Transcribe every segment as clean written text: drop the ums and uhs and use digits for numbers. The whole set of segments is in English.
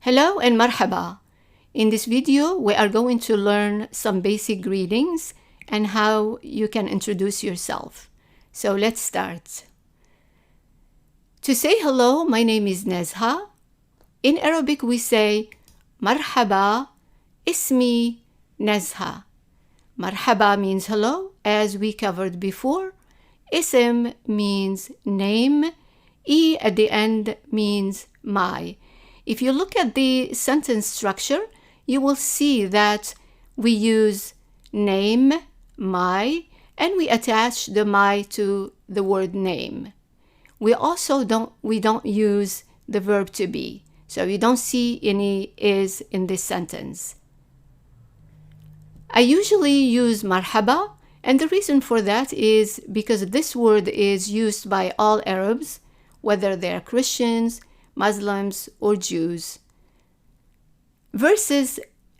Hello and marhaba. In this video, we are going to learn some basic greetings and how you can introduce yourself. So let's start. To say hello, my name is Nezha. In Arabic, we say marhaba, ismi Nezha. Marhaba means hello, as we covered before. Ism means name. E at the end means my. If you look at the sentence structure, you will see that we use name, my, and we attach the my to the word name. We also don't use the verb to be. So you don't see any is in this sentence. I usually use marhaba, and the reason for that is because this word is used by all Arabs, whether they're Christians, Muslims, or Jews. Versus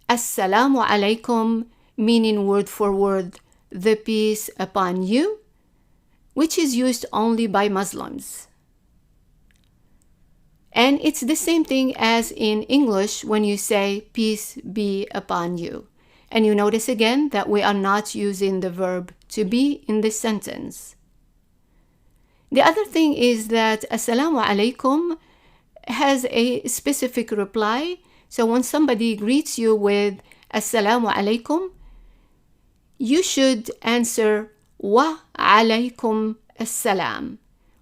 Assalamu alaikum, meaning word for word, the peace upon you, which is used only by Muslims. And it's the same thing as in English when you say peace be upon you. And you notice again that we are not using the verb to be in this sentence. The other thing is that Assalamu alaikum has a specific reply. So when somebody greets you with Assalamu alaikum, you should answer wa alaykum assalam.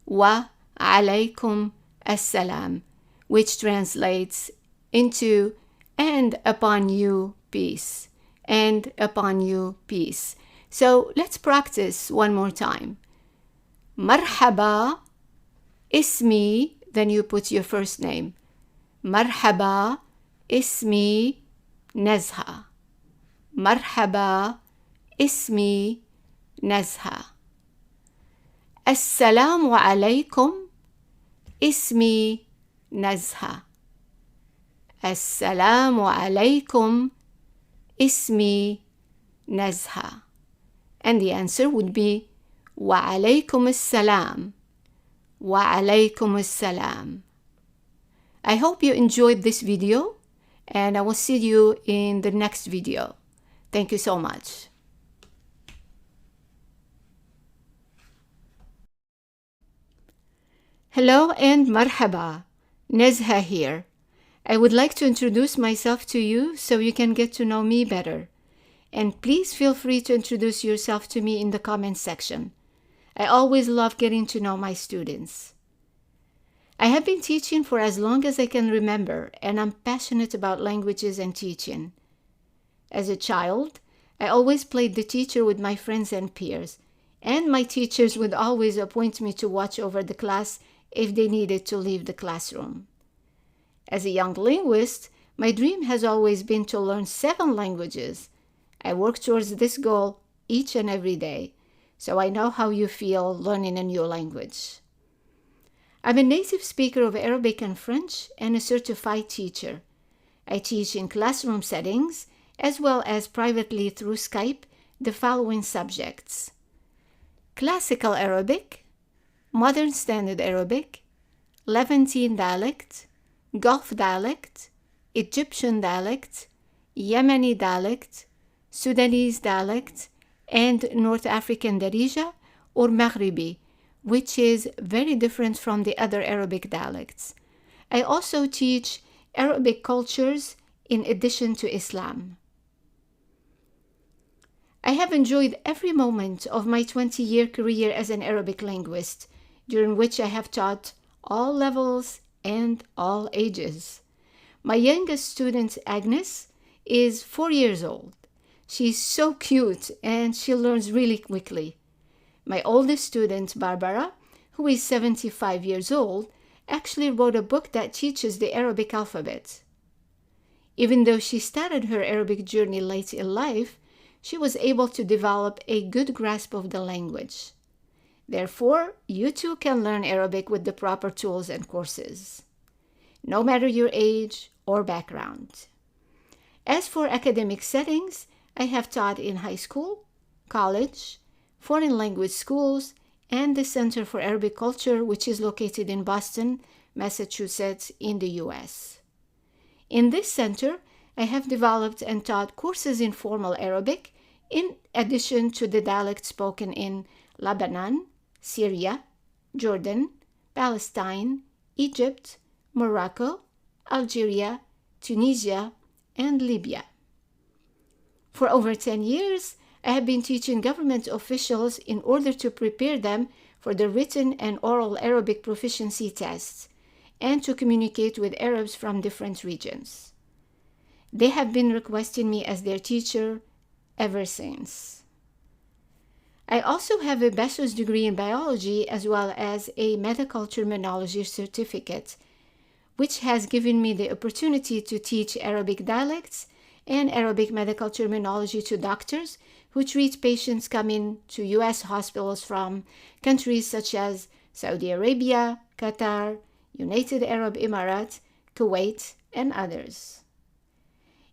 Wa alaykum assalam, which translates into and upon you peace. And upon you peace. So let's practice one more time. Marhaba, ismi, then you put your first name. Marhaba, ismi, Nezha. Marhaba, ismi, Nezha. Assalamu alaikum, ismi, Nezha. Assalamu alaikum, ismi, Nezha. And the answer would be wa alaykum assalam. Wa alaykum assalam. I hope you enjoyed this video, and I will see you in the next video. Thank you so much. Hello and marhaba. Nezha here. I would like to introduce myself to you so you can get to know me better. And please feel free to introduce yourself to me in the comment section. I always love getting to know my students. I have been teaching for as long as I can remember, and I'm passionate about languages and teaching. As a child, I always played the teacher with my friends and peers, and my teachers would always appoint me to watch over the class if they needed to leave the classroom. As a young linguist, my dream has always been to learn 7 languages. I work towards this goal each and every day, so I know how you feel learning a new language. I'm a native speaker of Arabic and French and a certified teacher. I teach in classroom settings as well as privately through Skype the following subjects: Classical Arabic, Modern Standard Arabic, Levantine dialect, Gulf dialect, Egyptian dialect, Yemeni dialect, Sudanese dialect, and North African Darija or Maghribi, which is very different from the other Arabic dialects. I also teach Arabic cultures in addition to Islam. I have enjoyed every moment of my 20-year career as an Arabic linguist, during which I have taught all levels and all ages. My youngest student, Agnes, is 4 years old. She's so cute and she learns really quickly. My oldest student, Barbara, who is 75 years old, actually wrote a book that teaches the Arabic alphabet. Even though she started her Arabic journey late in life, she was able to develop a good grasp of the language. Therefore, you too can learn Arabic with the proper tools and courses, no matter your age or background. As for academic settings, I have taught in high school, college, foreign language schools, and the Center for Arabic Culture, which is located in Boston, Massachusetts, in the US. In this center, I have developed and taught courses in formal Arabic in addition to the dialect spoken in Lebanon, Syria, Jordan, Palestine, Egypt, Morocco, Algeria, Tunisia, and Libya. For over 10 years, I have been teaching government officials in order to prepare them for the written and oral Arabic proficiency tests and to communicate with Arabs from different regions. They have been requesting me as their teacher ever since. I also have a bachelor's degree in biology as well as a medical terminology certificate, which has given me the opportunity to teach Arabic dialects and Arabic medical terminology to doctors who treat patients coming to U.S. hospitals from countries such as Saudi Arabia, Qatar, United Arab Emirates, Kuwait, and others.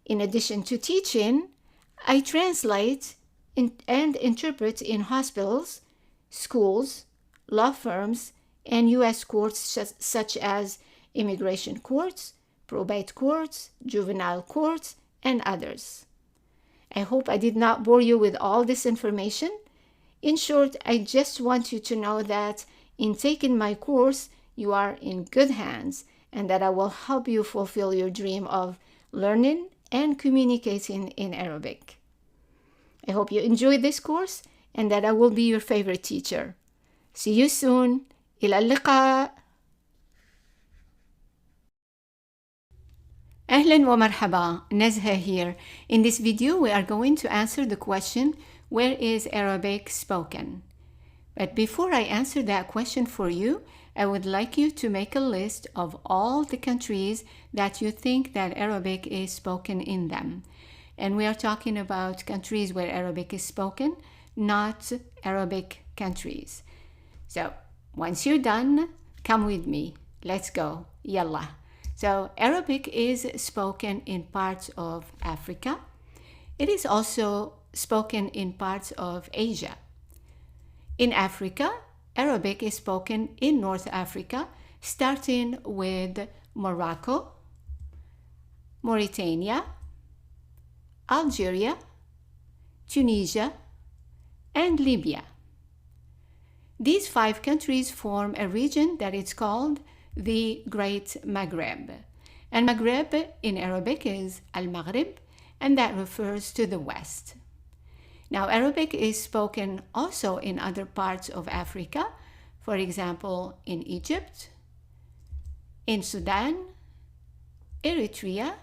In addition to teaching, I translate and interpret in hospitals, schools, law firms, and U.S. courts such as immigration courts, probate courts, juvenile courts, and others. I hope I did not bore you with all this information. In short, I just want you to know that in taking my course, you are in good hands and that I will help you fulfill your dream of learning and communicating in Arabic. I hope you enjoyed this course and that I will be your favorite teacher. See you soon. إلى اللقاء. أهلا ومرحبا, Nezha here. In this video, we are going to answer the question, where is Arabic spoken? But before I answer that question for you, I would like you to make a list of all the countries that you think that Arabic is spoken in them. And we are talking about countries where Arabic is spoken, not Arabic countries. So once you're done, come with me. Let's go. Yalla. So Arabic is spoken in parts of Africa. It is also spoken in parts of Asia. In Africa, Arabic is spoken in North Africa, starting with Morocco, Mauritania, Algeria, Tunisia, and Libya. These 5 countries form a region that is called the Great Maghreb. And Maghreb in Arabic is Al-Maghrib, and that refers to the West. Now, Arabic is spoken also in other parts of Africa, for example, in Egypt, in Sudan, Eritrea,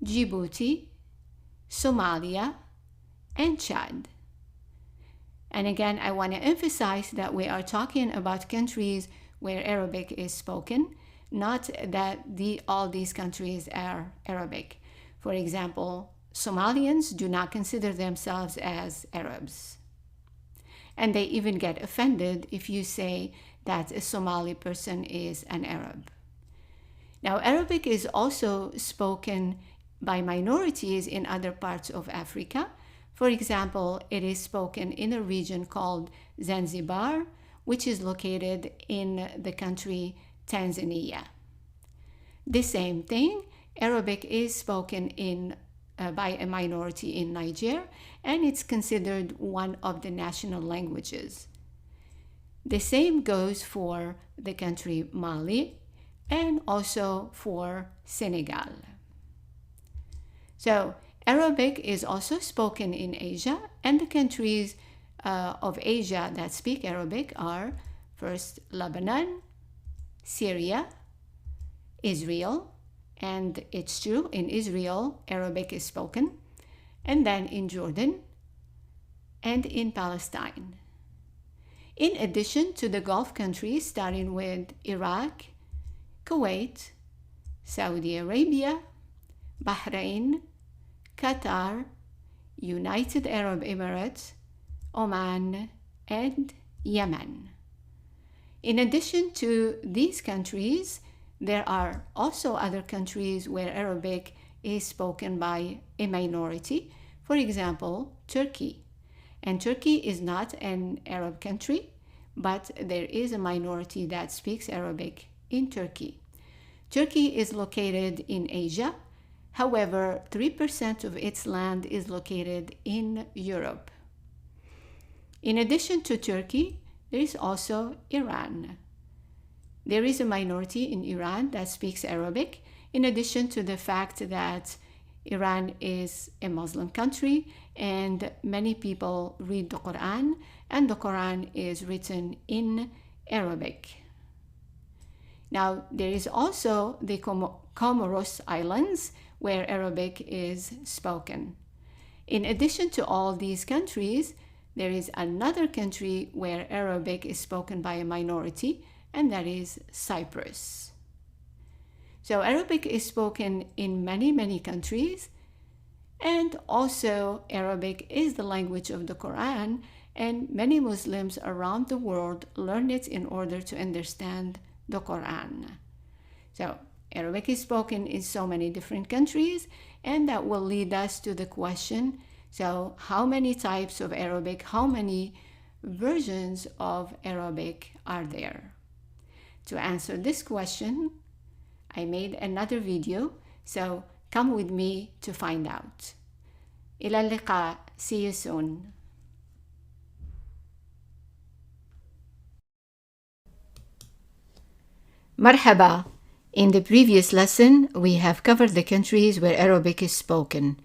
Djibouti, Somalia, and Chad. And again, I want to emphasize that we are talking about countries where Arabic is spoken, not that all these countries are Arabic. For example, Somalians do not consider themselves as Arabs. And they even get offended if you say that a Somali person is an Arab. Now, Arabic is also spoken by minorities in other parts of Africa. For example, it is spoken in a region called Zanzibar, which is located in the country Tanzania. The same thing, Arabic is spoken by a minority in Niger, and it's considered one of the national languages. The same goes for the country Mali and also for Senegal. So Arabic is also spoken in Asia, and the countries of Asia that speak Arabic are first Lebanon, Syria, Israel, and it's true, in Israel, Arabic is spoken, and then in Jordan and in Palestine. In addition to the Gulf countries, starting with Iraq, Kuwait, Saudi Arabia, Bahrain, Qatar, United Arab Emirates, Oman, and Yemen. In addition to these countries, there are also other countries where Arabic is spoken by a minority. For example, Turkey. And Turkey is not an Arab country, but there is a minority that speaks Arabic in Turkey. Turkey is located in Asia. However, 3% of its land is located in Europe. In addition to Turkey, there is also Iran. There is a minority in Iran that speaks Arabic, in addition to the fact that Iran is a Muslim country and many people read the Quran, and the Quran is written in Arabic. Now, there is also the Comoros Islands, where Arabic is spoken. In addition to all these countries, there is another country where Arabic is spoken by a minority, and that is Cyprus. So Arabic is spoken in many, many countries, and also Arabic is the language of the Quran, and many Muslims around the world learn it in order to understand the Quran. So Arabic is spoken in so many different countries, and that will lead us to the question, so how many types of Arabic, how many versions of Arabic are there? To answer this question, I made another video, so come with me to find out. إلى اللقاء. See you soon. Marhaba. In the previous lesson, we have covered the countries where Arabic is spoken.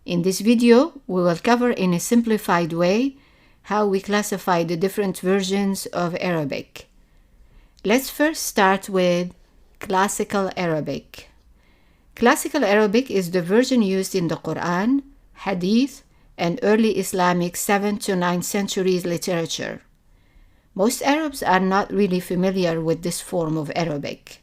In this video, we will cover in a simplified way how we classify the different versions of Arabic. Let's first start with Classical Arabic. Classical Arabic is the version used in the Quran, Hadith, and early Islamic 7th to 9th centuries literature. Most Arabs are not really familiar with this form of Arabic.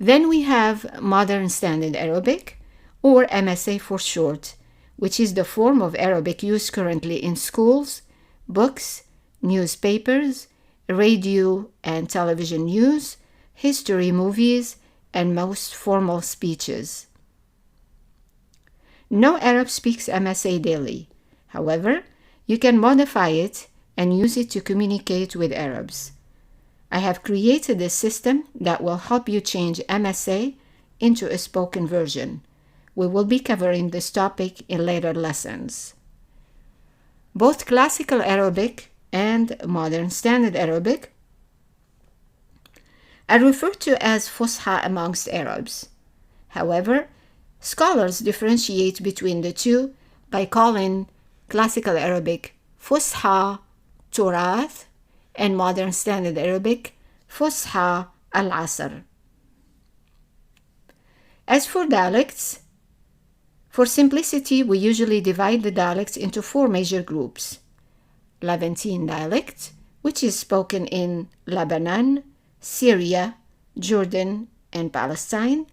Then we have Modern Standard Arabic, or MSA for short, which is the form of Arabic used currently in schools, books, newspapers, radio and television news, history movies, and most formal speeches. No Arab speaks MSA daily. However, you can modify it and use it to communicate with Arabs. I have created a system that will help you change MSA into a spoken version. We will be covering this topic in later lessons. Both Classical Arabic and Modern Standard Arabic are referred to as Fusha amongst Arabs. However, scholars differentiate between the two by calling Classical Arabic Fusha Turath and Modern Standard Arabic Fusha al-Asr. As for dialects, for simplicity, we usually divide the dialects into 4 major groups. Levantine dialect, which is spoken in Lebanon, Syria, Jordan, and Palestine.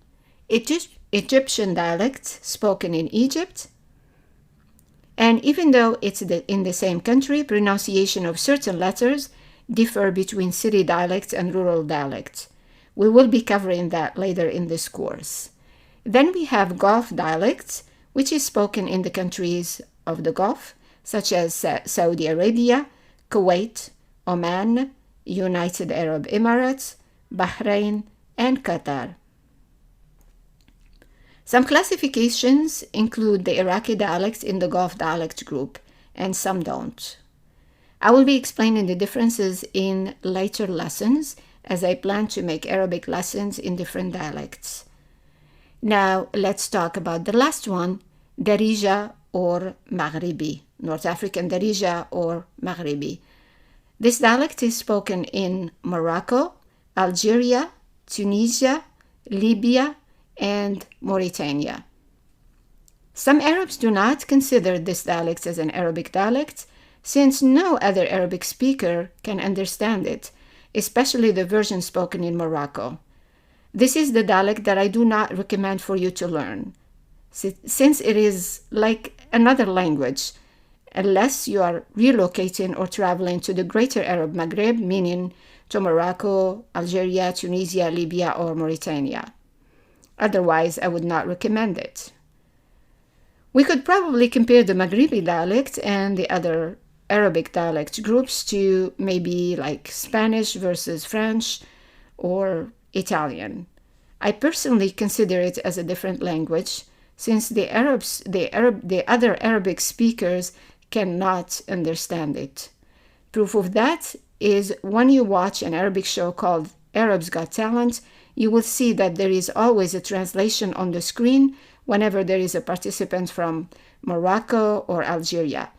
Egyptian dialect, spoken in Egypt. And even though it's in the same country, pronunciation of certain letters differ between city dialects and rural dialects. We will be covering that later in this course. Then we have Gulf dialects, which is spoken in the countries of the Gulf, such as Saudi Arabia, Kuwait, Oman, United Arab Emirates, Bahrain, and Qatar. Some classifications include the Iraqi dialects in the Gulf dialect group, and some don't. I will be explaining the differences in later lessons, as I plan to make Arabic lessons in different dialects. Now, let's talk about the last one, Darija or Maghribi, North African Darija or Maghribi. This dialect is spoken in Morocco, Algeria, Tunisia, Libya, and Mauritania. Some Arabs do not consider this dialect as an Arabic dialect, since no other Arabic speaker can understand it, especially the version spoken in Morocco. This is the dialect that I do not recommend for you to learn, since it is like another language, unless you are relocating or traveling to the greater Arab Maghreb, meaning to Morocco, Algeria, Tunisia, Libya, or Mauritania. Otherwise, I would not recommend it. We could probably compare the Maghribi dialect and the other Arabic dialect groups to maybe like Spanish versus French, or Italian. I personally consider it as a different language since the other Arabic speakers cannot understand it. Proof of that is when you watch an Arabic show called Arabs Got Talent, you will see that there is always a translation on the screen whenever there is a participant from Morocco or Algeria,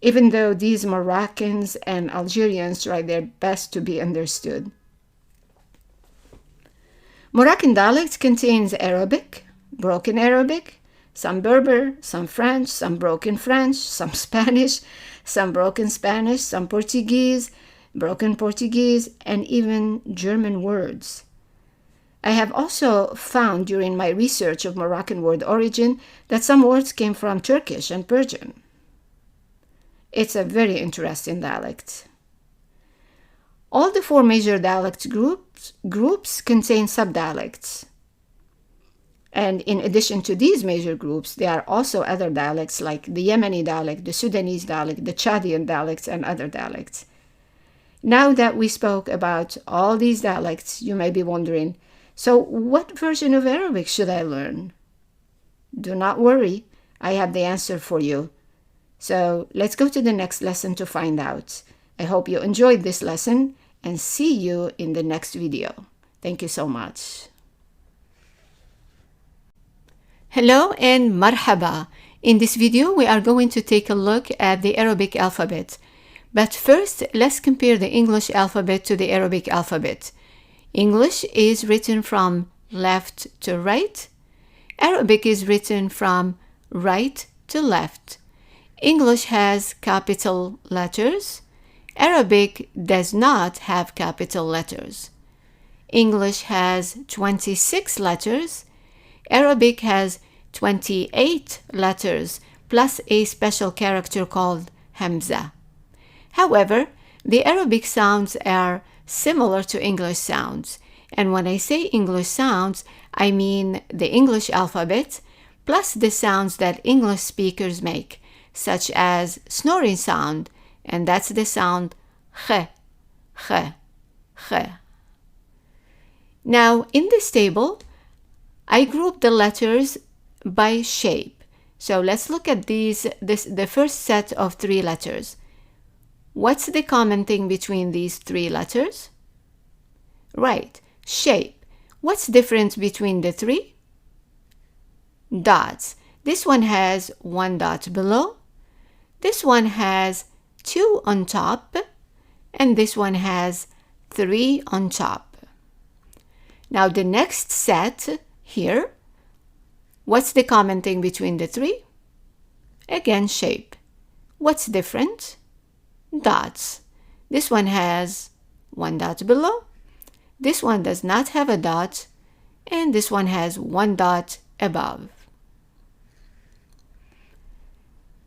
even though these Moroccans and Algerians try their best to be understood. Moroccan dialect contains Arabic, broken Arabic, some Berber, some French, some broken French, some Spanish, some broken Spanish, some Portuguese, broken Portuguese, and even German words. I have also found during my research of Moroccan word origin that some words came from Turkish and Persian. It's a very interesting dialect. All the four major dialect groups contain subdialects. And in addition to these major groups, there are also other dialects like the Yemeni dialect, the Sudanese dialect, the Chadian dialects, and other dialects. Now that we spoke about all these dialects, you may be wondering, so what version of Arabic should I learn? Do not worry, I have the answer for you. So let's go to the next lesson to find out. I hope you enjoyed this lesson and see you in the next video. Thank you so much. Hello and marhaba. In this video, we are going to take a look at the Arabic alphabet. But first, let's compare the English alphabet to the Arabic alphabet. English is written from left to right. Arabic is written from right to left. English has capital letters. Arabic does not have capital letters. English has 26 letters. Arabic has 28 letters plus a special character called Hamza. However, the Arabic sounds are similar to English sounds. And when I say English sounds, I mean the English alphabet plus the sounds that English speakers make, such as snoring sound, and that's the sound kh, kh, kh. Now, in this table, I grouped the letters by shape. So let's look at the first set of three letters. What's the common thing between these three letters? Right, shape. What's different between the three? Dots. This one has one dot below. This one has two on top. And this one has three on top. Now the next set here, what's the common thing between the three? Again, shape. What's different? Dots. This one has one dot below. This one does not have a dot. And this one has one dot above.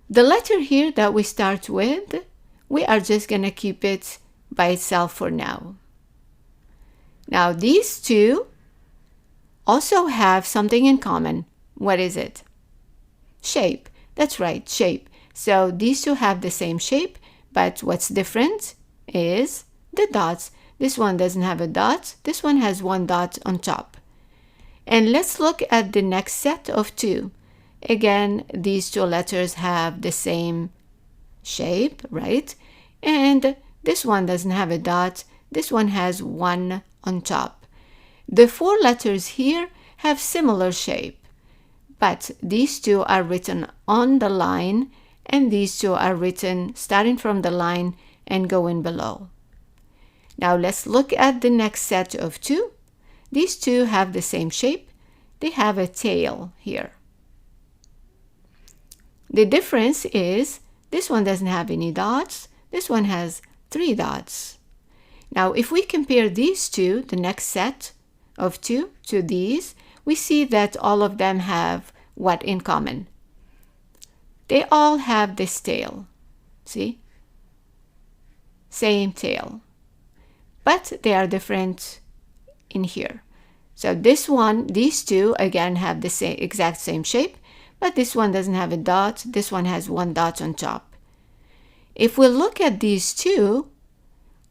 The letter here that we start with, we are just going to keep it by itself for now. Now these two also have something in common. What is it? Shape. That's right, shape. So these two have the same shape, but what's different is the dots. This one doesn't have a dot. This one has one dot on top. And let's look at the next set of two. Again, these two letters have the same shape, right? And this one doesn't have a dot. This one has one on top. The four letters here have similar shape, but these two are written on the line, and these two are written starting from the line and going below. Now let's look at the next set of two. These two have the same shape. They have a tail here. The difference is this one doesn't have any dots. This one has three dots. Now, if we compare these two, the next set of two, to these, we see that all of them have what in common? They all have this tail. See? Same tail. But they are different in here. So this one, these two, again, have the exact same shape, but this one doesn't have a dot. This one has one dot on top. If we look at these two,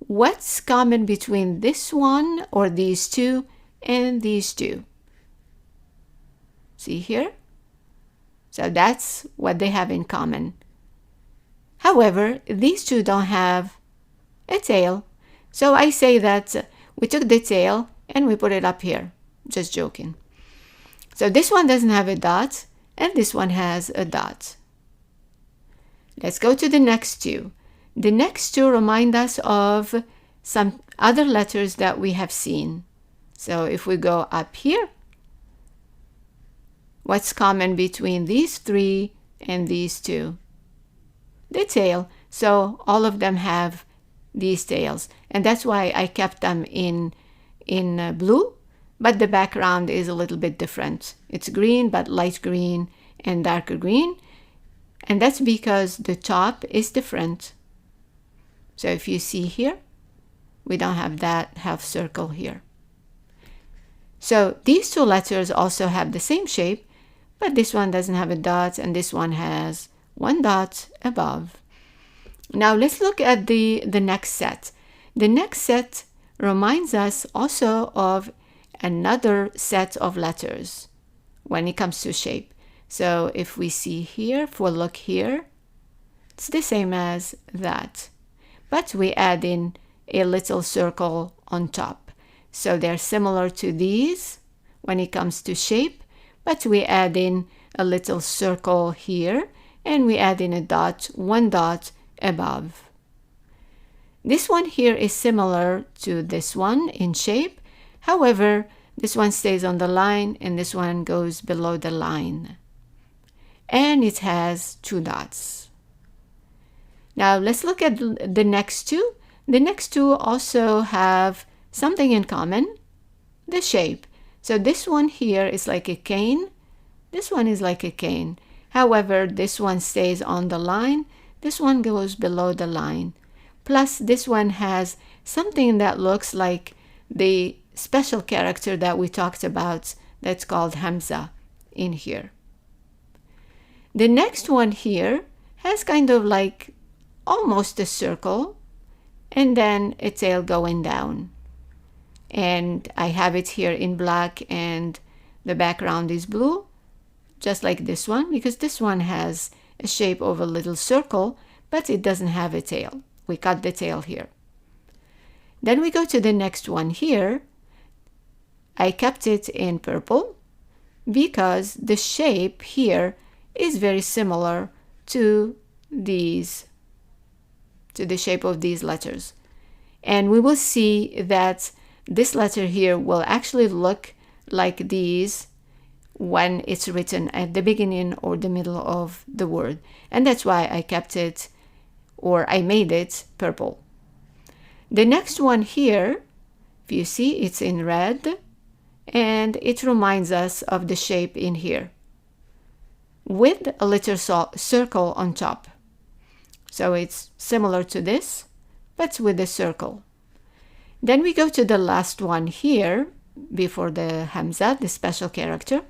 what's common between this one or these two and these two? See here? So that's what they have in common. However, these two don't have a tail. So I say that we took the tail and we put it up here. Just joking. So this one doesn't have a dot and this one has a dot. Let's go to the next two. The next two remind us of some other letters that we have seen. So if we go up here, what's common between these three and these two? The tail. So all of them have these tails. And that's why I kept them in blue, but the background is a little bit different. It's green, but light green and darker green. And that's because the top is different. So if you see here, we don't have that half circle here. So these two letters also have the same shape, but this one doesn't have a dot and this one has one dot above. Now let's look at the next set. The next set reminds us also of another set of letters when it comes to shape. So if we see here, if we look here, it's the same as that, but we add in a little circle on top. So they're similar to these when it comes to shape, but we add in a little circle here and we add in a dot, one dot above. This one here is similar to this one in shape. However, this one stays on the line and this one goes below the line. And it has two dots. Now let's look at the next two. The next two also have something in common, the shape. So this one here is like a cane. This one is like a cane. However, this one stays on the line. This one goes below the line. Plus, this one has something that looks like the special character that we talked about that's called Hamza in here. The next one here has kind of like almost a circle and then a tail going down. And I have it here in black and the background is blue, just like this one, because this one has a shape of a little circle, but it doesn't have a tail. We cut the tail here. Then we go to the next one here. I kept it in purple because the shape here is very similar to these, to the shape of these letters. And we will see that this letter here will actually look like these when it's written at the beginning or the middle of the word. And that's why I kept it, or I made it purple. The next one here, if you see, it's in red, and it reminds us of the shape in here with a little circle on top. So it's similar to this, but with a circle. Then we go to the last one here, before the Hamza, the special character.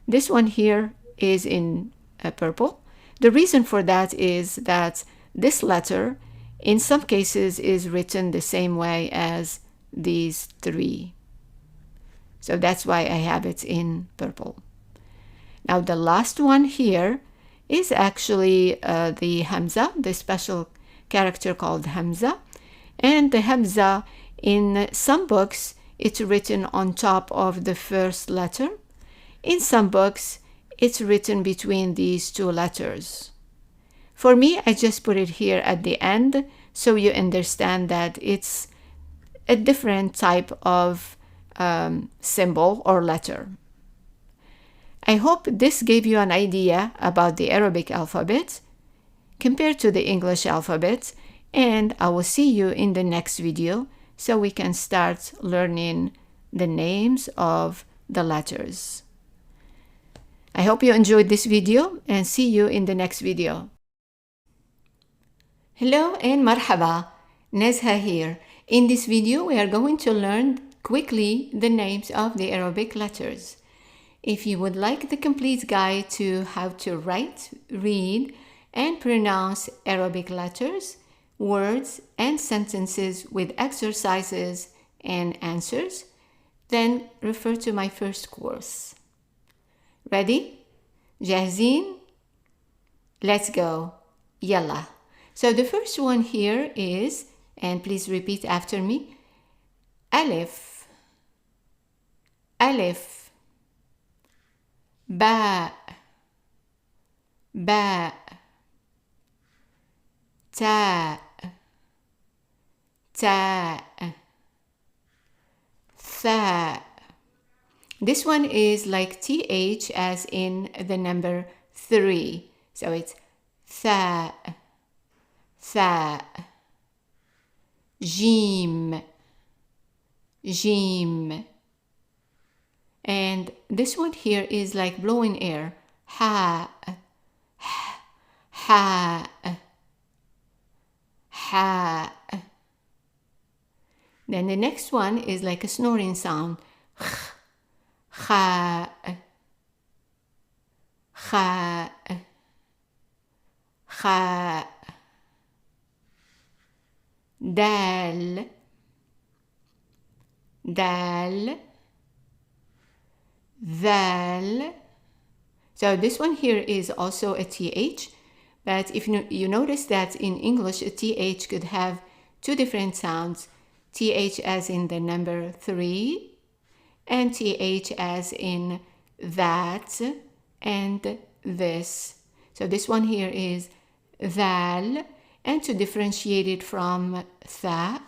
This one here is in purple. The reason for that is that this letter, in some cases, is written the same way as these three. So that's why I have it in purple. Now the last one here is actually the Hamza, the special character called Hamza. And the Hamza, in some books, it's written on top of the first letter. In some books, it's written between these two letters. For me, I just put it here at the end so you understand that it's a different type of symbol or letter. I hope this gave you an idea about the Arabic alphabet compared to the English alphabet, and I will see you in the next video so we can start learning the names of the letters. I hope you enjoyed this video and see you in the next video. Hello and marhaba, Nezha here. In this video, we are going to learn quickly the names of the Arabic letters. If you would like the complete guide to how to write, read, and pronounce Arabic letters, words and sentences with exercises and answers, then refer to my first course. Ready? جاهزين? Let's go. يلا. So the first one here is, and please repeat after me, ألف ألف باء باء تاء تاء ثاء. This one is like TH as in the number 3. So it's ثاء ثاء. جيم جيم. And this one here is like blowing air. Ha ha ha. Then the next one is like a snoring sound. Kha kha kha. Dal dal ذال. So this one here is also a TH, but if you notice that in English a TH could have two different sounds, TH as in the number 3 and TH as in that and this. So this one here is ذال, and to differentiate it from tha,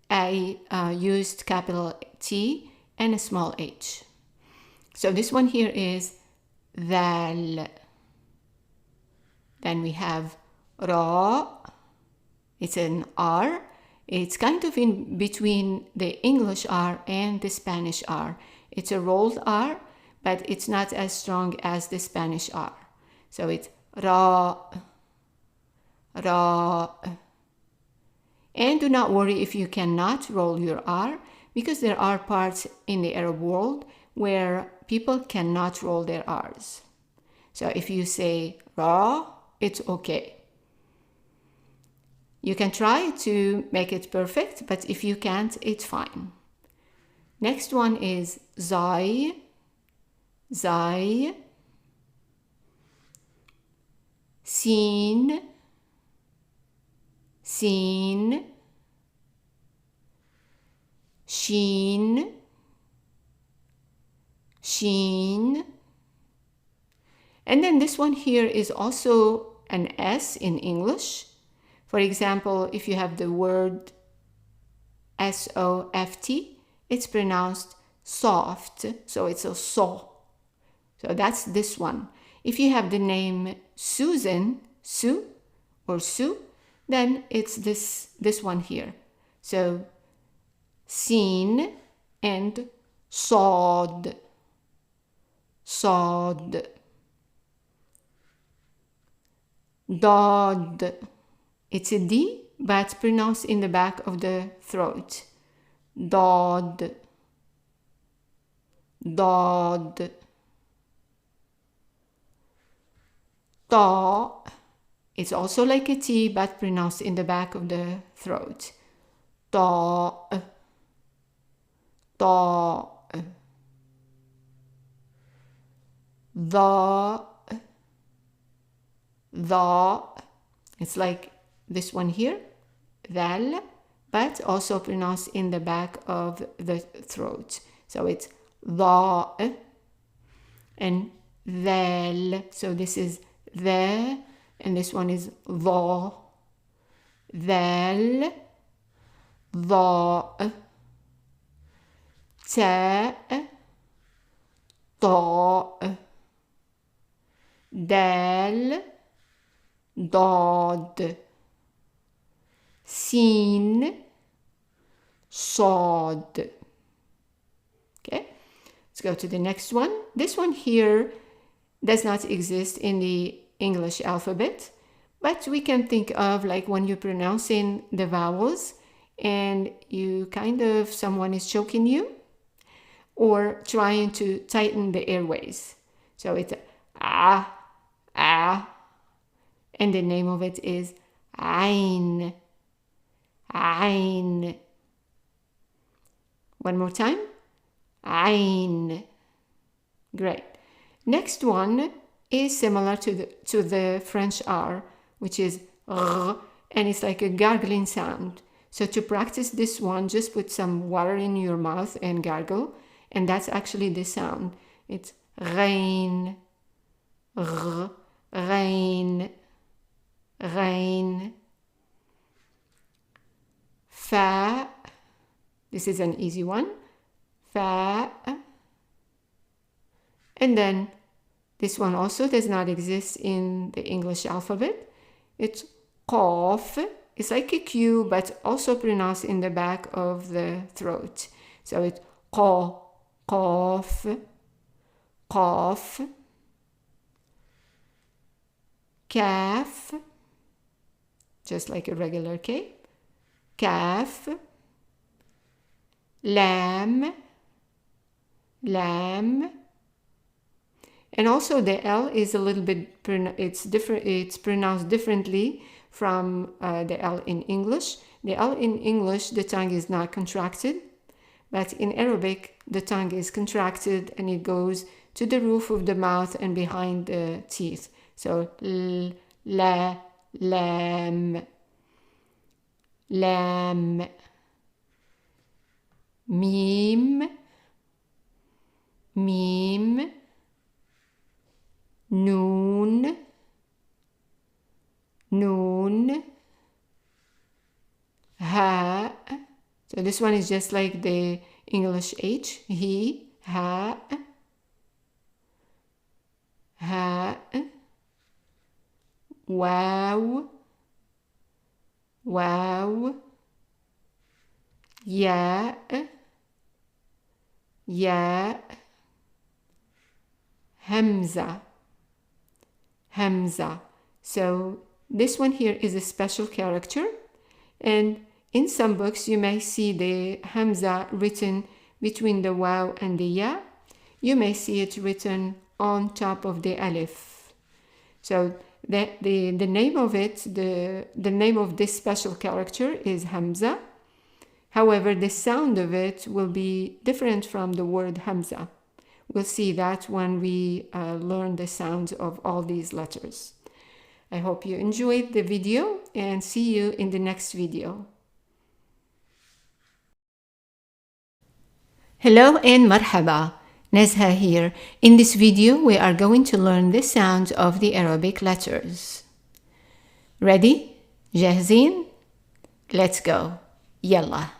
I used capital T and a small h. So this one here is ذال. Then we have ra. It's an R. It's kind of in between the English R and the Spanish R. It's a rolled R, but it's not as strong as the Spanish R. So it's ra, ra. And do not worry if you cannot roll your R, because there are parts in the Arab world where people cannot roll their R's. So if you say ra, it's okay. You can try to make it perfect, but if you can't, it's fine. Next one is zai, zai, sin, sin, sheen, sheen. And then this one here is also an S in English. For example, if you have the word S-O-F-T, it's pronounced soft, so it's a so. So that's this one. If you have the name Susan, Sue or Sue, then it's this one here. So sin and sod, sod. Dod. It's a D, but pronounced in the back of the throat. Dod. Dod. Ta. It's also like a T, but pronounced in the back of the throat. Ta. Ta. The. It's like this one here, ذال, but also pronounced in the back of the throat. So it's the and ذال. So this is the, and this one is the. ذال, ضاء, تاء, طاء, دال, ضاد, sin, sod. Okay, let's go to the next one. This one here does not exist in the English alphabet, but we can think of like when you're pronouncing the vowels and you kind of, someone is choking you or trying to tighten the airways. So it's ah, ah, and the name of it is Ain, Ain. One more time. Ain. Great. Next one is similar to the French R, which is R, and it's like a gargling sound. So to practice this one, just put some water in your mouth and gargle, and that's actually the sound. It's rain, r, rain, rain. Fa, this is an easy one. Fa. And then this one also does not exist in the English alphabet. It's qaf. It's like a Q, but also pronounced in the back of the throat. So it's qa, qaf, qaf, kaf, just like a regular K, kaf, lam, lam. And also the L is a little bit, it's different. It's pronounced differently from the L in English. The L in English, the tongue is not contracted, but in Arabic, the tongue is contracted and it goes to the roof of the mouth and behind the teeth. So l, la, lam, lam, mim, mim, noon, noon, ha. So this one is just like the English H, he, ha, ha, wow, wow, ya, ya, hamza, hamza. So this one here is a special character, and in some books you may see the hamza written between the waw and the ya. You may see it written on top of the alif. So the name of it, the name of this special character is hamza. However, the sound of it will be different from the word hamza. We'll see that when we learn the sounds of all these letters. I hope you enjoyed the video and see you in the next video. Hello and marhaba. Nezha here. In this video, we are going to learn the sounds of the Arabic letters. Ready? جاهزين? Let's go. Yalla.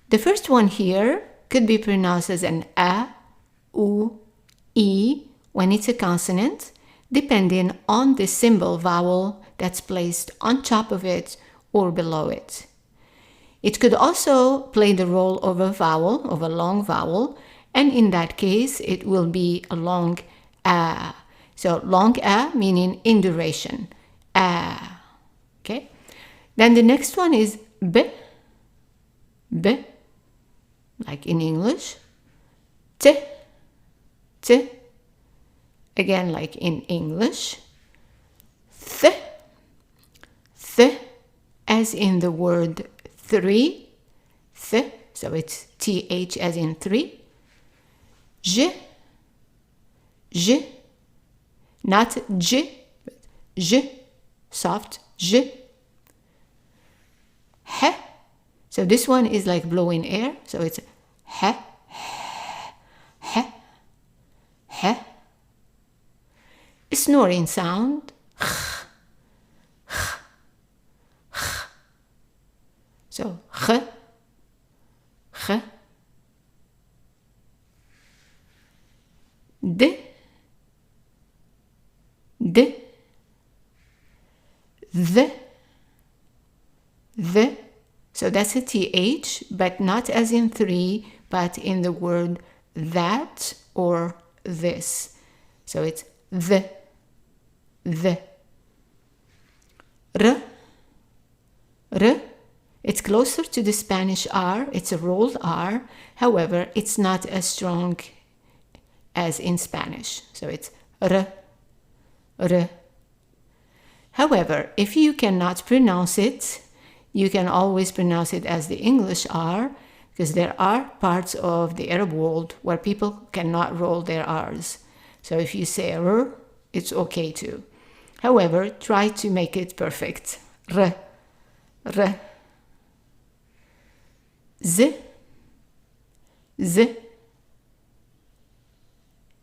The first one here could be pronounced as an A, U, E when it's a consonant, depending on the symbol vowel that's placed on top of it or below it. It could also play the role of a vowel, of a long vowel, and in that case, it will be a long A. So long A meaning in duration. A. Okay? Then the next one is B. B, like in English. T. T. Again, like in English. Th. Th, as in the word three. Th, so it's TH as in three. J. J. Not J, but J. Soft J. H. So this one is like blowing air. So it's H. H. H. A snoring sound. So H. H. D. D. The. The. So that's a TH, but not as in three, but in the word that or this. So it's the. R. R. It's closer to the Spanish R. It's a rolled R. However, it's not as strong as in Spanish. So it's R. R. However, if you cannot pronounce it, you can always pronounce it as the English R, because there are parts of the Arab world where people cannot roll their R's. So if you say R, it's okay too. However, try to make it perfect. R, R. Z, Z,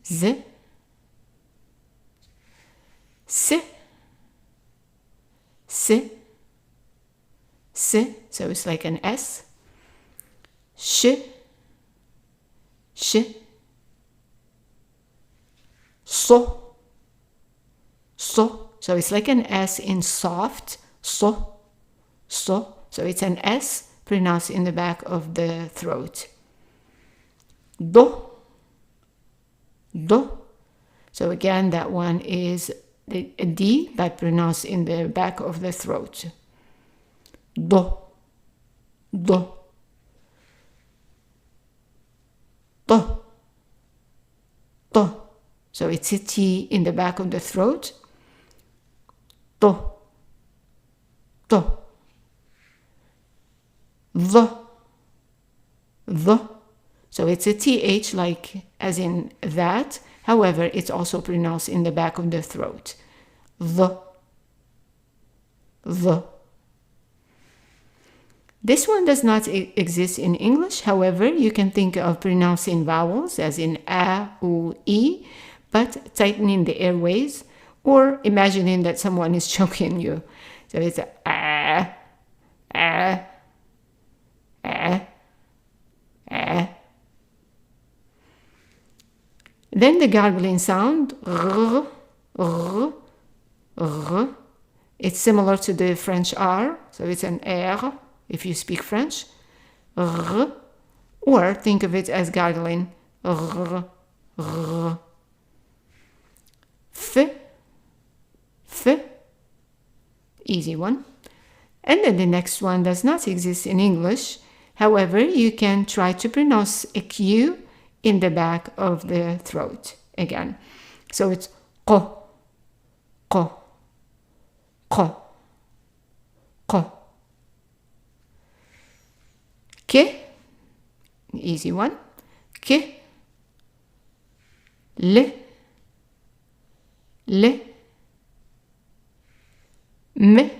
Z. S, S, S, so it's like an S. Sh, sh. So, so, so it's like an S in soft. So, so, so it's an S pronounced in the back of the throat. Do, do. So again, that one is a D but pronounced in the back of the throat. Do, do, do, do. So it's a T in the back of the throat. Do, do. The. So it's a TH like as in that. However, it's also pronounced in the back of the throat. The. This one does not exist in English. However, you can think of pronouncing vowels as in A, U, E, but tightening the airways or imagining that someone is choking you. So it's a A, A, A, A. Then the gargling sound, r, r, r. It's similar to the French R, so it's an R if you speak French. R, or think of it as gargling, r, r. F, f, easy one. And then the next one does not exist in English. However, you can try to pronounce a Q in the back of the throat again. So it's ko, ko, ko, ko. Ke, easy one. Ke, le, le, me,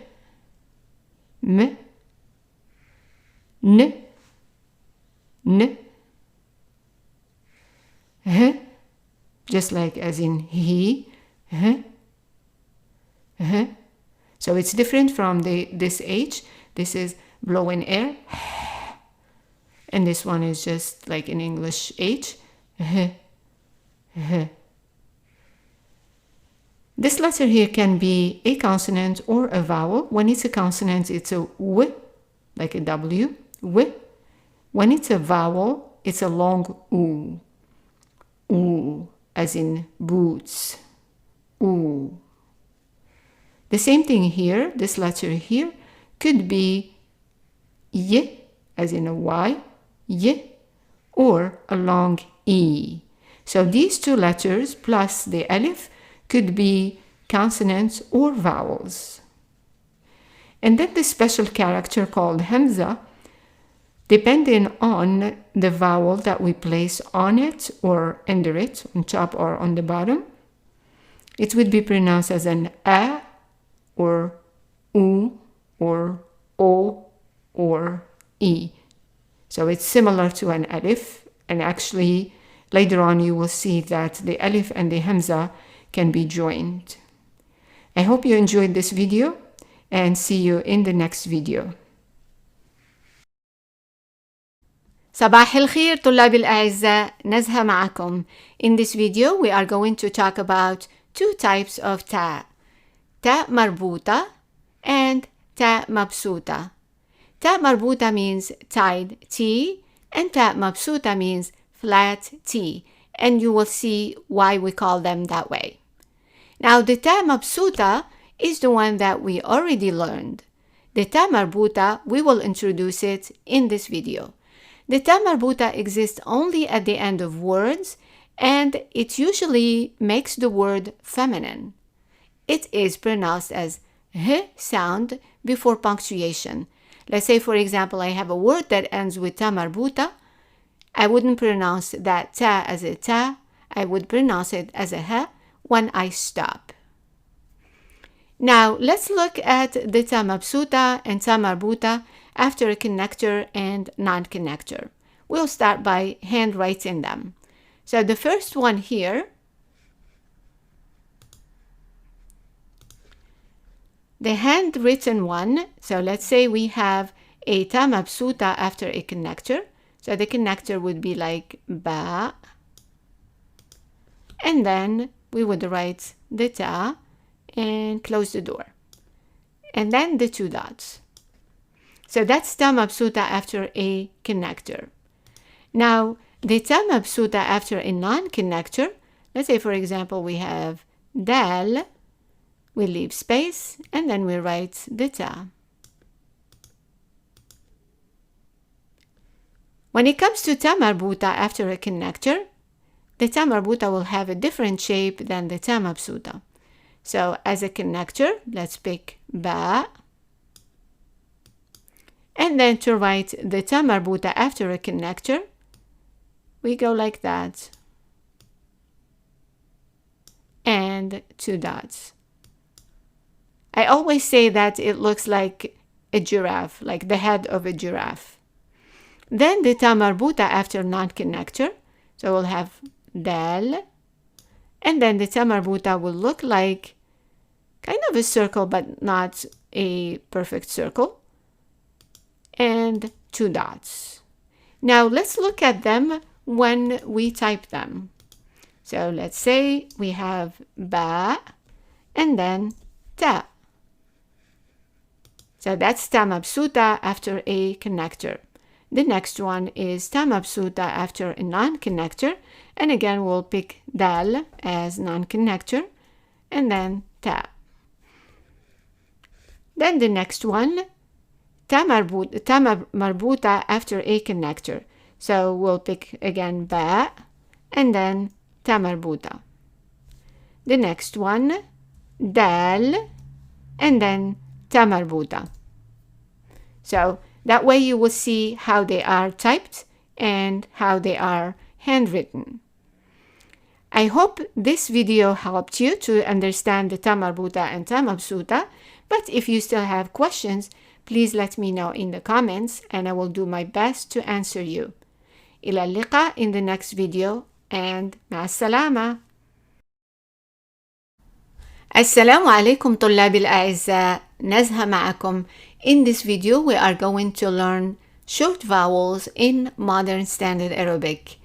me, ne, ne. H, just like as in he, h, h. So it's different from this H. This is blowing air, and this one is just like in English H, h, h. This letter here can be a consonant or a vowel. When it's a consonant, it's a W, like a W, W. When it's a vowel, it's a long U. U, as in boots. U. The same thing here, this letter here could be Y, as in a Y, Y, or a long E. So these two letters plus the alif could be consonants or vowels. And then the special character called hamza, depending on the vowel that we place on it or under it, on top or on the bottom, it would be pronounced as an A or U or O or E. So it's similar to an alif, and actually later on you will see that the alif and the hamza can be joined. I hope you enjoyed this video and see you in the next video. صباح الخير طلابي الأعزاء، نزهة معكم. In this video we are going to talk about two types of ta. Ta marbuta and ta mabsuta. Ta marbuta means tied T and ta mabsuta means flat T, and you will see why we call them that way. Now the ta mabsuta is the one that we already learned. The ta marbuta, we will introduce it in this video. The ta marbuta exists only at the end of words, and it usually makes the word feminine. It is pronounced as h sound before punctuation, Let's say, for example, I have a word that ends with ta marbuta. I wouldn't pronounce that ta as a ta. I would pronounce it as a ha when I stop. Now, let's look at the ta mabsuta and ta marbuta after a connector and non-connector. We'll start by handwriting them. So the first one here, the handwritten one, so let's say we have a ta mabsuta after a connector. So the connector would be like ba, and then we would write the ta and close the door, and then the two dots. So that's ta mabsuta after a connector. Now, the ta mabsuta after a non-connector, let's say, for example, we have dal, we leave space, and then we write the ta. When it comes to ta marbuta after a connector, the ta marbuta will have a different shape than the ta mabsuta. So as a connector, let's pick ba. And then to write the ta marbuta after a connector, we go like that. And two dots. I always say that it looks like a giraffe, like the head of a giraffe. Then the ta marbuta after non-connector. So we'll have dal. And then the ta marbuta will look like kind of a circle, but not a perfect circle. And two dots. Now let's look at them when we type them. So let's say we have ba and then ta. So that's ta mabsuta after a connector. The next one is ta mabsuta after a non-connector. And again, we'll pick dal as non-connector and then ta. Then the next one, ta marbuta after a connector. So we'll pick again ba and then ta marbuta. The next one, dal and then ta marbuta. So that way you will see how they are typed and how they are handwritten. I hope this video helped you to understand the ta marbuta and ta mabsuta, but if you still have questions, please let me know in the comments and I will do my best to answer you. إلى اللقاء in the next video and مع السلامة. السلام عليكم طلابي الأعزاء، نزهة معكم. In this video we are going to learn short vowels in modern standard Arabic.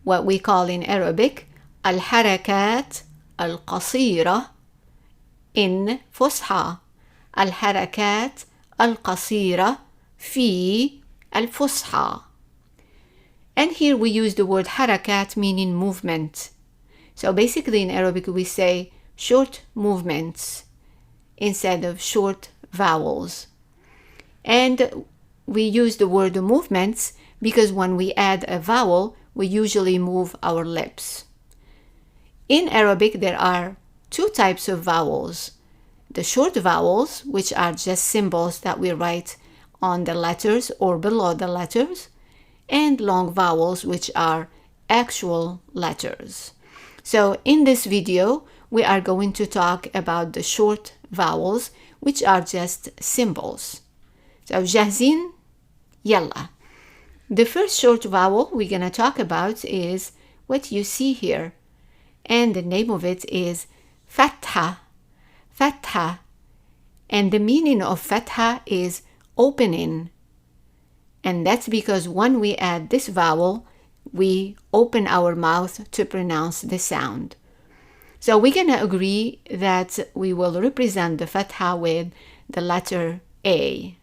What we call in Arabic الحركات القصيرة in فصحى. الحركات القصيرة في الفصحى. And here we use the word harakat meaning movement. So basically in Arabic we say short movements instead of short vowels. And we use the word movements because when we add a vowel, we usually move our lips. In Arabic, there are two types of vowels. The short vowels, which are just symbols that we write on the letters or below the letters, and long vowels, which are actual letters. So in this video, we are going to talk about the short vowels, which are just symbols. So جاهزين؟ يلا. The first short vowel we're going to talk about is what you see here. And the name of it is fatha. Fatha. And the meaning of fatha is opening. And that's because when we add this vowel, we open our mouth to pronounce the sound. So we're going to agree that we will represent the fatha with the letter A.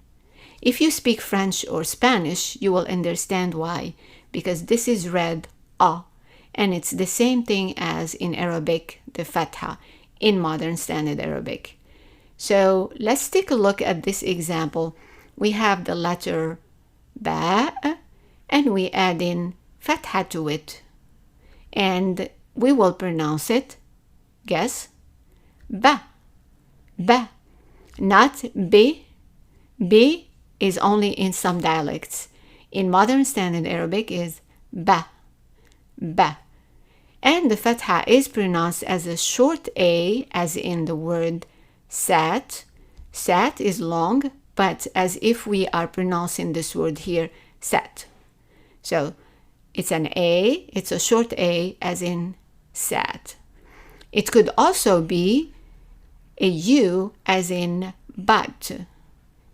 If you speak French or Spanish, you will understand why, because this is read A, and it's the same thing as in Arabic, the fatha, in modern standard Arabic. So let's take a look at this example. We have the letter ba, and we add in fatha to it, and we will pronounce it, guess, ba, ba, not b, b, is only in some dialects. In modern standard Arabic is ba, ba. And the fatha is pronounced as a short A, as in the word sat. Sat is long, but as if we are pronouncing this word here, sat. So it's an A, it's a short A, as in sat. It could also be a U, as in bat.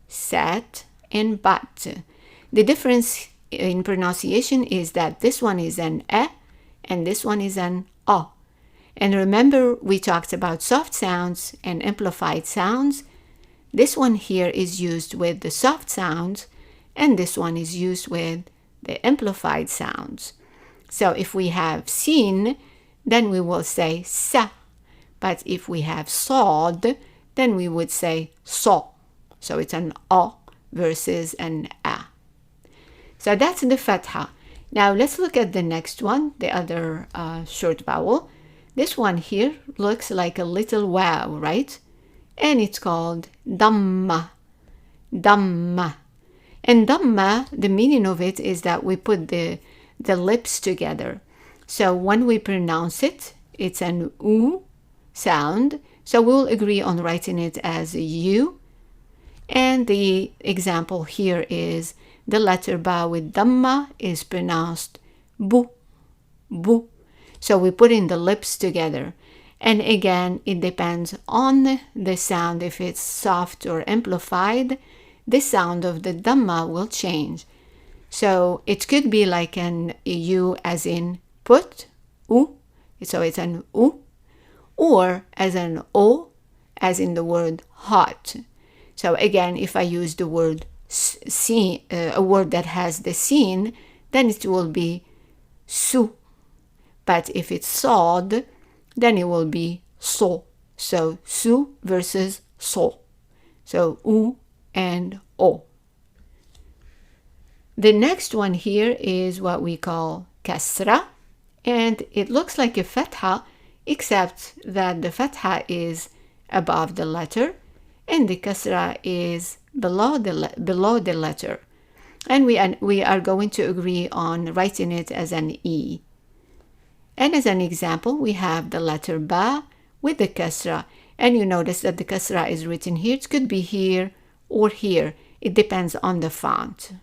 Sat and bat. The difference in pronunciation is that this one is an A and this one is an A. And remember, we talked about soft sounds and amplified sounds. This one here is used with the soft sounds, and this one is used with the amplified sounds. So if we have seen, then we will say sa. But if we have sawed, then we would say saw. So it's an A versus an A. So that's the fatha. Now let's look at the next one, the other short vowel. This one here looks like a little wow, right? And it's called damma. Damma. And damma, the meaning of it is that we put the lips together. So when we pronounce it, it's an U sound. So we'll agree on writing it as a U. And the example here is the letter ba with damma is pronounced bu, bu. So we put in the lips together. And again, it depends on the sound. If it's soft or amplified, the sound of the damma will change. So it could be like an U as in put, U. So it's an U. Or as an O, as in the word hot. So again, if I use the word sin, a word that has the sin, then it will be su. But if it's sawed, then it will be so. So su versus so. So u and o. The next one here is what we call kasra, and it looks like a fatha, except that the fatha is above the letter and the kasra is below the letter. And we are going to agree on writing it as an E. And as an example, we have the letter ba with the kasra. And you notice that the kasra is written here. It could be here or here. It depends on the font.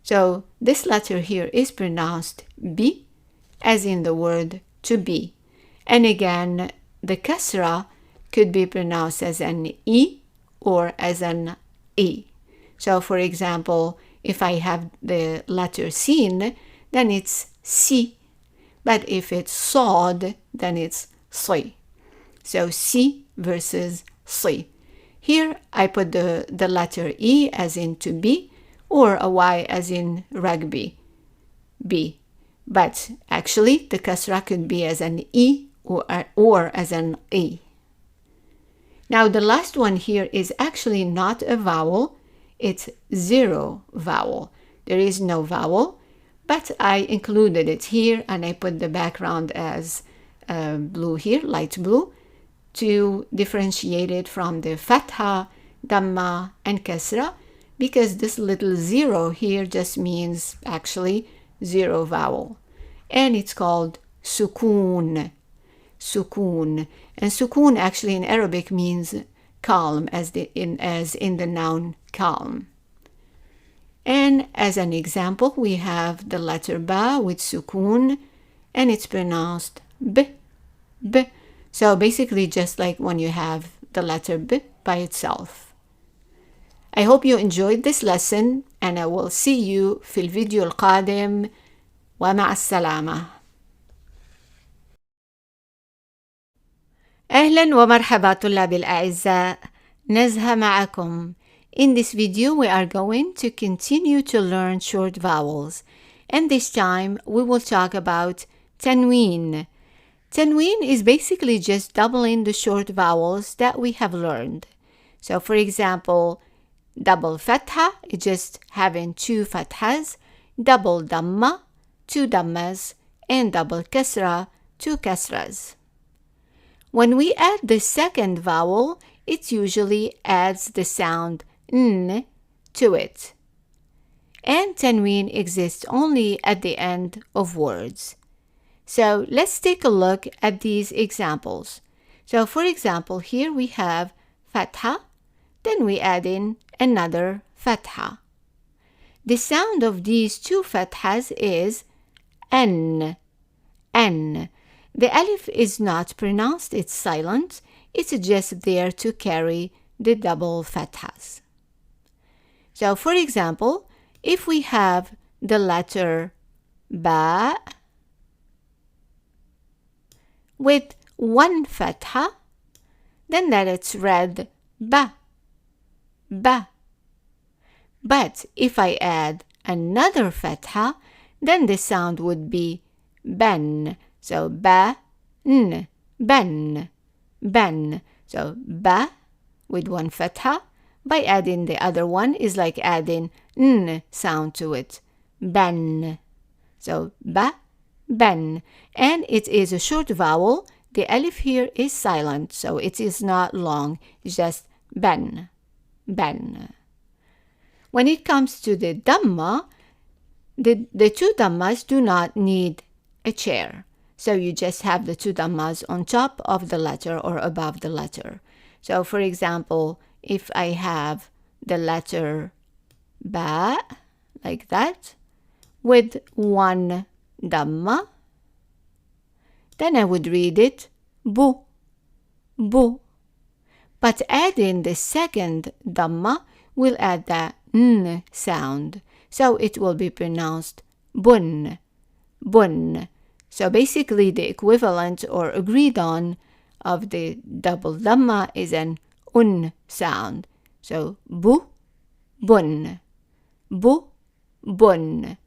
So this letter here is pronounced bi, as in the word to be. And again, the kasra could be pronounced as an E or as an E. So for example, if I have the letter sin, then it's si. But if it's sawed, then it's si. So si versus si. Here I put the letter E as in to be, or a Y as in rugby, B. But actually the kasra could be as an E or as an E. Now the last one here is actually not a vowel, it's zero vowel. There is no vowel, but I included it here and I put the background as blue here, light blue, to differentiate it from the fatha, damma, and kasra, because this little zero here just means actually zero vowel. And it's called sukoon. Sukoon. And sukoon actually in Arabic means calm, as in the noun calm. And as an example, we have the letter ba with sukoon, and it's pronounced b, b. So basically just like when you have the letter b by itself. I hope you enjoyed this lesson, and I will see you في الفيديو القادم. ومع السلامة. أهلا ومرحبا طلابي الأعزاء. نزهة معكم. In this video, we are going to continue to learn short vowels. And this time, we will talk about tanween. Tanween is basically just doubling the short vowels that we have learned. So for example, double fatha is just having two fathas, double damma, two dammas, and double kasra, two kasras. When we add the second vowel, it usually adds the sound n to it. And tanween exists only at the end of words. So let's take a look at these examples. So for example, here we have fatha, then we add in another fatha. The sound of these two fathas is an, an. The alif is not pronounced, it's silent. It's just there to carry the double fathas. So for example, if we have the letter ba with one fatha, then that it's read ba, ba. But if I add another fatha, then the sound would be ban. So ba, n, ban, ban. So ba with one fatha, by adding the other one is like adding n sound to it. Ban. So ba, ban. And it is a short vowel. The alif here is silent, so it is not long. It's just ban, ban. When it comes to the dhamma, the two dhammas do not need a chair. So you just have the two dhammas on top of the letter or above the letter. So for example, if I have the letter ba, like that, with one dhamma, then I would read it bu, bu. But adding the second dhamma will add the n sound. So it will be pronounced bun, bun. So basically the equivalent or agreed on of the double dhamma is an un sound. So bu, bun, bu, bun.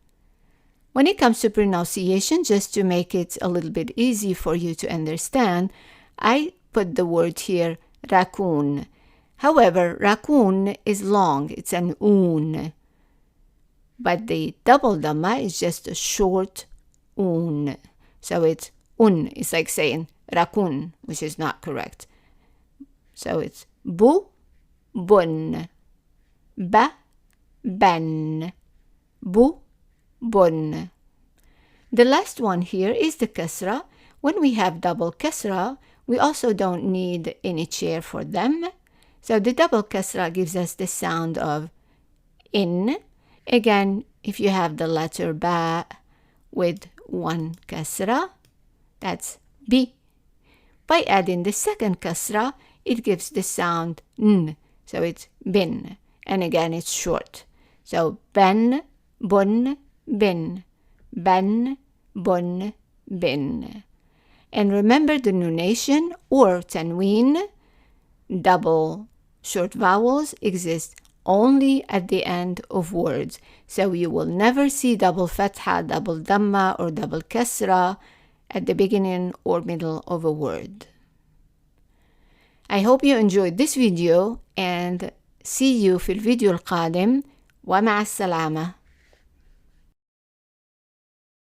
When it comes to pronunciation, just to make it a little bit easy for you to understand, I put the word here raccoon. However, raccoon is long, it's an un. But the double dhamma is just a short un. So it's un. It's like saying raccoon, which is not correct. So it's bu, bun, ba, ban, bu, bun. The last one here is the kasra. When we have double kasra, we also don't need any chair for them. So the double kasra gives us the sound of in. Again, if you have the letter ba with one kasra, that's bi. By adding the second kasra, it gives the sound n. So it's bin. And again, it's short. So ben, bun, bin. Ben, bun, bin. And remember the nunation or tanween, double short vowels exist only at the end of words. So you will never see double fatha, double dhamma, or double kasra at the beginning or middle of a word. I hope you enjoyed this video and see you في الفيديو القادم ومع السلامة.